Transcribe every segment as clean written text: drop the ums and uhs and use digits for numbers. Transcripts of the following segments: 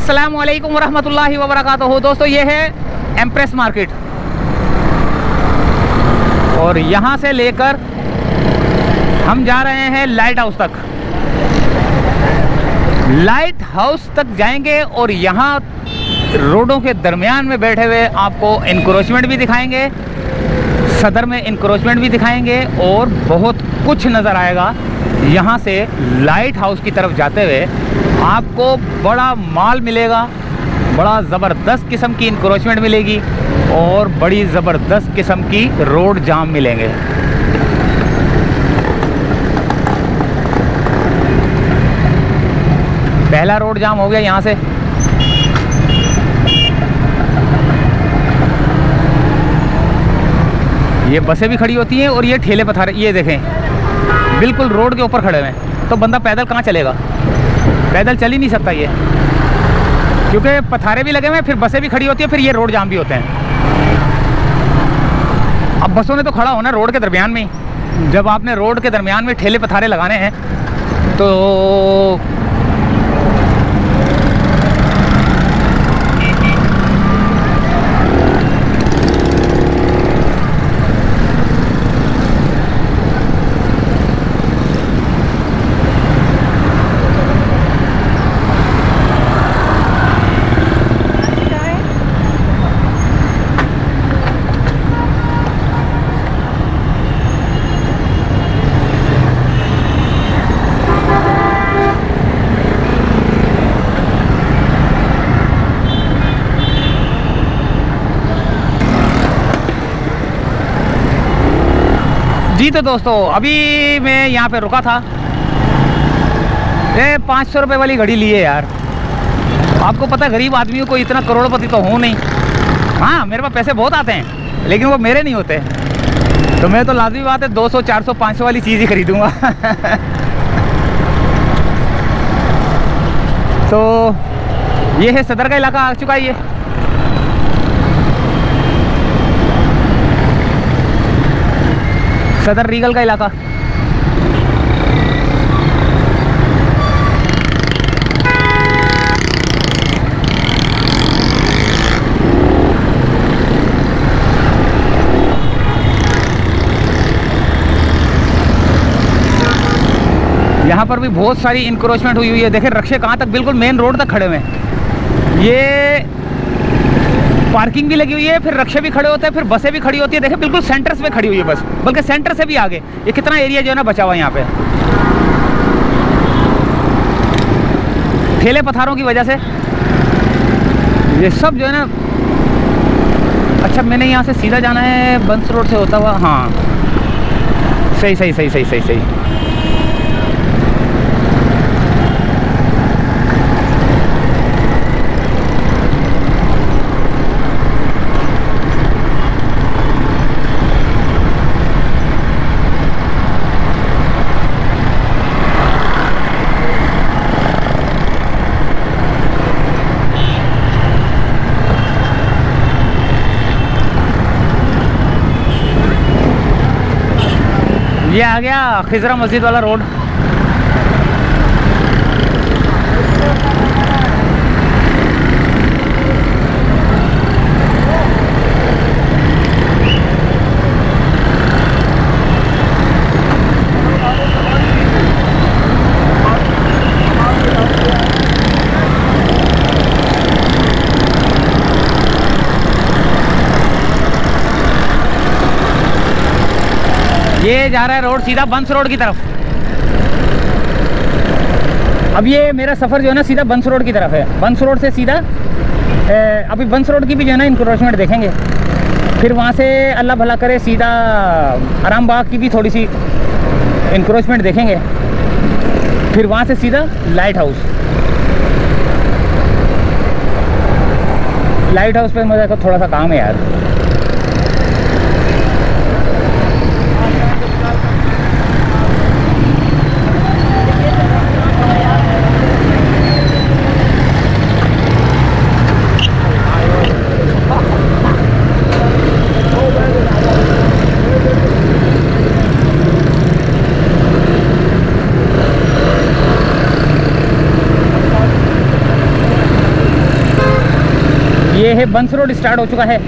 अस्सलामु अलैकुम वरहमतुल्लाहि वबरकातुहू। दोस्तों ये है एम्प्रेस मार्केट और यहाँ से लेकर हम जा रहे हैं लाइट हाउस तक। लाइट हाउस तक जाएंगे और यहाँ रोडों के दरमियान में बैठे हुए आपको इंक्रोचमेंट भी दिखाएंगे, सदर में इंक्रोचमेंट भी दिखाएंगे और बहुत कुछ नज़र आएगा। यहाँ से लाइट हाउस की तरफ जाते हुए आपको बड़ा माल मिलेगा, बड़ा ज़बरदस्त किस्म की इंक्रोचमेंट मिलेगी और बड़ी ज़बरदस्त किस्म की रोड जाम मिलेंगे। पहला रोड जाम हो गया यहाँ से। ये बसें भी खड़ी होती हैं और ये ठेले पथारे, ये देखें बिल्कुल रोड के ऊपर खड़े हुए हैं। तो बंदा पैदल कहाँ चलेगा, पैदल चल ही नहीं सकता ये, क्योंकि पथारे भी लगे हुए हैं, फिर बसें भी खड़ी होती हैं, फिर ये रोड जाम भी होते हैं। अब बसों ने तो खड़ा होना रोड के दरमियान में ही। जब आपने रोड के दरमियान में ठेले पथारे लगाने हैं तो जी। तो दोस्तों अभी मैं यहाँ पे रुका था, ये 500 रुपये वाली घड़ी ली है यार। आपको पता गरीब आदमियों को इतना करोड़पति तो हूँ नहीं। हाँ मेरे पास पैसे बहुत आते हैं लेकिन वो मेरे नहीं होते, तो मैं तो लाजमी बात है 200 400 500 वाली चीज़ ही खरीदूँगा। तो ये है सदर का इलाका आ चुका है। ये सदर रीगल का इलाका। यहाँ पर भी बहुत सारी इंक्रोचमेंट हुई है। देखें रक्शे कहाँ तक, बिल्कुल मेन रोड तक खड़े हुए हैं। ये पार्किंग भी लगी हुई है, फिर रक्शे भी खड़े होते हैं, फिर बसें भी खड़ी होती है। देखिए बिल्कुल सेंटर्स में खड़ी हुई है बस, बल्कि सेंटर से भी आगे। ये कितना एरिया जो है ना बचा हुआ है यहाँ पे ठेले पथारों की वजह से। ये सब जो है ना, अच्छा मैंने यहाँ से सीधा जाना है बंस रोड से होता हुआ। हाँ सही सही सही सही सही सही। ये आ गया खिजरा मस्जिद वाला रोड। ये जा रहा है रोड सीधा बंस रोड की तरफ। अब ये मेरा सफ़र जो है ना सीधा बंस रोड की तरफ है। बंस रोड से सीधा अभी बंस रोड की भी जो है ना इंक्रोचमेंट देखेंगे, फिर वहाँ से अल्लाह भला करे सीधा आराम बाग की भी थोड़ी सी इंक्रोचमेंट देखेंगे, फिर वहाँ से सीधा लाइट हाउस। लाइट हाउस पे मुझे थोड़ा सा काम है यार। ये है बंस रोड स्टार्ट हो चुका है।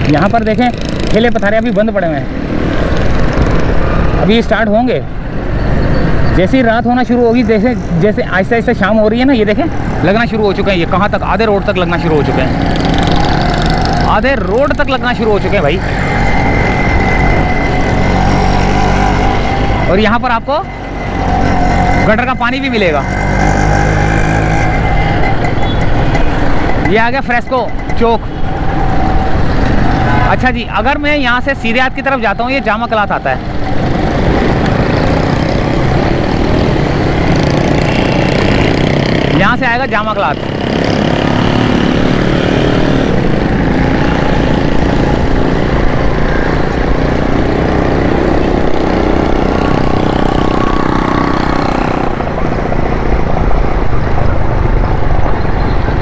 यहाँ पर देखें ठेले पथारे अभी बंद पड़े हुए हैं, अभी स्टार्ट होंगे। जैसे ही रात होना शुरू होगी, जैसे जैसे आहिस्ते आहिस्ते शाम हो रही है ना, ये देखें लगना शुरू हो चुके हैं। ये कहाँ तक, आधे रोड तक लगना शुरू हो चुके हैं, आधे रोड तक लगना शुरू हो चुके हैं भाई। और यहाँ पर आपको गटर का पानी भी मिलेगा। ये आ गया फ्रेस्को चौक। अच्छा जी, अगर मैं यहाँ से सीधे हाथ की तरफ जाता हूँ, ये जामा कलाथ आता है। यहाँ से आएगा जामा कलाथ।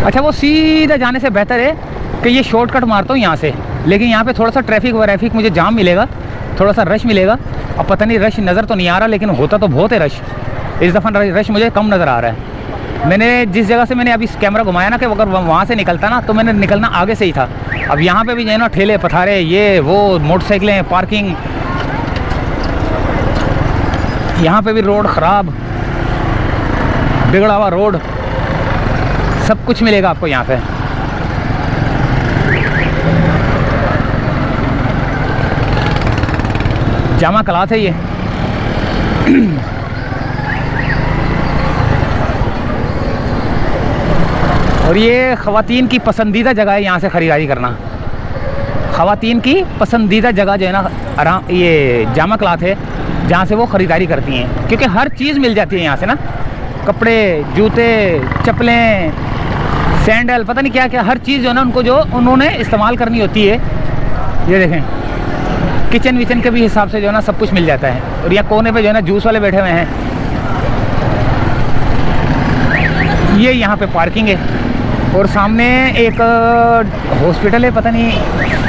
अच्छा, वो सीधा जाने से बेहतर है कि ये शॉर्टकट मारता हूँ यहाँ से, लेकिन यहाँ पे थोड़ा सा ट्रैफिक मुझे जाम मिलेगा, थोड़ा सा रश मिलेगा। अब पता नहीं रश नज़र तो नहीं आ रहा, लेकिन होता तो बहुत है रश। इस दफ़ा रश मुझे कम नज़र आ रहा है। मैंने जिस जगह से मैंने अभी कैमरा घुमाया ना, कि अगर वहाँ से निकलता ना, तो मैंने निकलना आगे से ही था। अब यहाँ पे भी जो है ना ठेले पथारे, ये वो मोटरसाइकिलें, पार्किंग, यहाँ पे भी रोड ख़राब, बिगड़ा हुआ रोड, सब कुछ मिलेगा आपको यहाँ पे। जामा कलाथ है ये। और ये ख़वातीन की पसंदीदा जगह है, यहाँ से ख़रीदारी करना। ख़वातीन की पसंदीदा जगह जो है ना ये जामा कलाथ है, जहाँ से वो ख़रीदारी करती हैं, क्योंकि हर चीज़ मिल जाती है यहाँ से ना। कपड़े, जूते, चप्पलें, सैंडल, पता नहीं क्या क्या, हर चीज़ जो है ना उनको जो उन्होंने इस्तेमाल करनी होती है। ये देखें, किचन विचन के भी हिसाब से जो है ना सब कुछ मिल जाता है। और यहाँ कोने पे जो है ना जूस वाले बैठे हुए हैं। ये यहाँ पे पार्किंग है, और सामने एक हॉस्पिटल है, पता नहीं,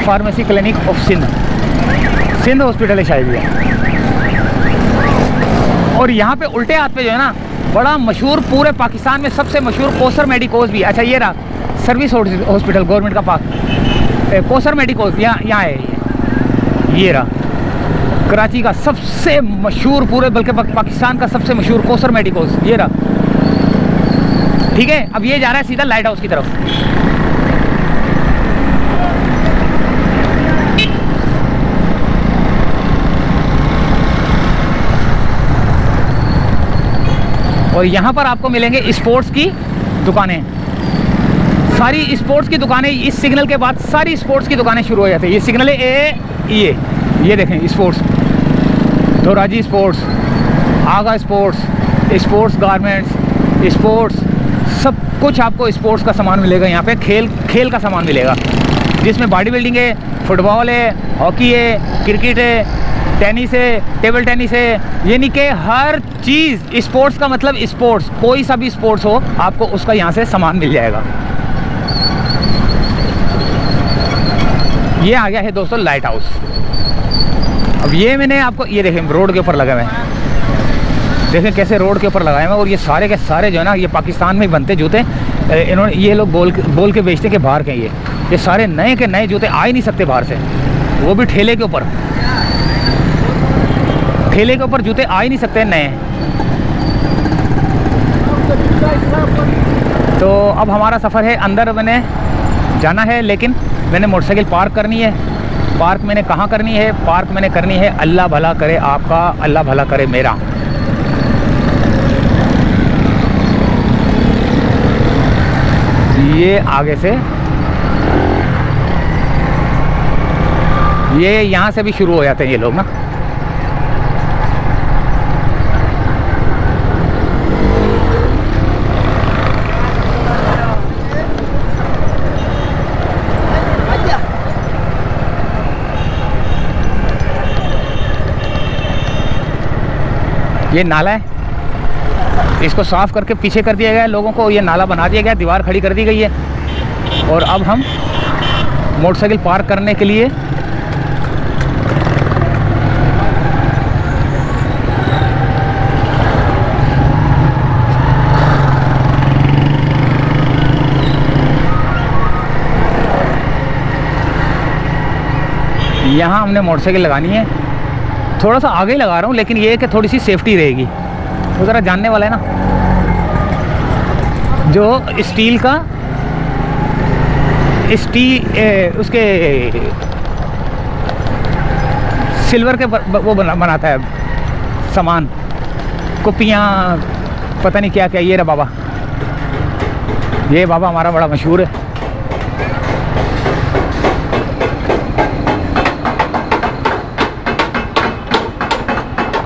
pharmacy clinic of Sindh hospital है शायद ये। और यहाँ पे उल्टे हाथ पे जो है ना बड़ा मशहूर, पूरे पाकिस्तान में सबसे मशहूर कोसर मेडिकोज भी। अच्छा, ये रहा सर्विस हॉस्पिटल गवर्नमेंट का कोसर मेडिकोज, यहाँ है। ये रहा कराची का सबसे मशहूर, पूरे बल्कि पाकिस्तान का सबसे मशहूर कोसर मेडिकोज, ये रहा। ठीक है, अब ये जा रहा है सीधा लाइट हाउस की तरफ। और यहाँ पर आपको मिलेंगे स्पोर्ट्स की दुकानें, सारी स्पोर्ट्स की दुकानें। इस सिग्नल के बाद सारी स्पोर्ट्स की दुकानें शुरू हो जाती है। ये सिग्नल है ये देखें, स्पोर्ट्स, धोराजी स्पोर्ट्स, आगा स्पोर्ट्स, स्पोर्ट्स गारमेंट्स, स्पोर्ट्स, सब कुछ आपको स्पोर्ट्स का सामान मिलेगा यहाँ पे। खेल का सामान मिलेगा, जिसमें बॉडी बिल्डिंग है, फुटबॉल है, हॉकी है, क्रिकेट है, टेनिस है, टेबल टेनिस है, यानी कि हर चीज़। स्पोर्ट्स का मतलब स्पोर्ट्स, कोई सा भी स्पोर्ट्स हो, आपको उसका यहाँ से सामान मिल जाएगा। ये आ गया है दोस्तों लाइट हाउस। अब ये मैंने आपको, ये देखें रोड के ऊपर लगे हुए हैं, देखें कैसे रोड के ऊपर लगाए हुए हैं। और ये सारे के सारे जो है ना, ये पाकिस्तान में बनते जूते, इन्होंने, ये लोग बोल के बेचते कि बाहर के ये सारे नए के नए जूते आ ही नहीं सकते बाहर से, वो भी ठेले के ऊपर जूते आ ही नहीं सकते नए। तो अब हमारा सफ़र है, अंदर मैंने जाना है, लेकिन मैंने मोटरसाइकिल पार्क करनी है। पार्क मैंने कहाँ करनी है? पार्क मैंने करनी है, अल्लाह भला करे आपका, अल्लाह भला करे मेरा। ये आगे से, ये यहाँ से भी शुरू हो जाते हैं ये लोग ना। ये नाला है, इसको साफ करके पीछे कर दिया गया है लोगों को, ये नाला बना दिया गया, दीवार खड़ी कर दी गई है। और अब हम मोटरसाइकिल पार्क करने के लिए यहाँ हमने मोटरसाइकिल लगानी है। थोड़ा सा आगे ही लगा रहा हूँ, लेकिन ये है कि थोड़ी सी सेफ्टी रहेगी। वो ज़रा जानने वाला है ना, जो स्टील का उसके सिल्वर के वो बनाता है सामान, कुप्पियाँ, पता नहीं क्या क्या। ये रहा बाबा, ये बाबा हमारा बड़ा मशहूर है।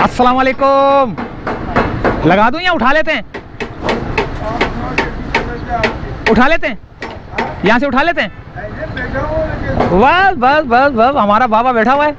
अस्सलाम वालेकुम। लगा दूं या उठा लेते हैं? उठा लेते हैं, यहाँ से उठा लेते हैं। बस बस बस बस, हमारा बाबा बैठा हुआ है।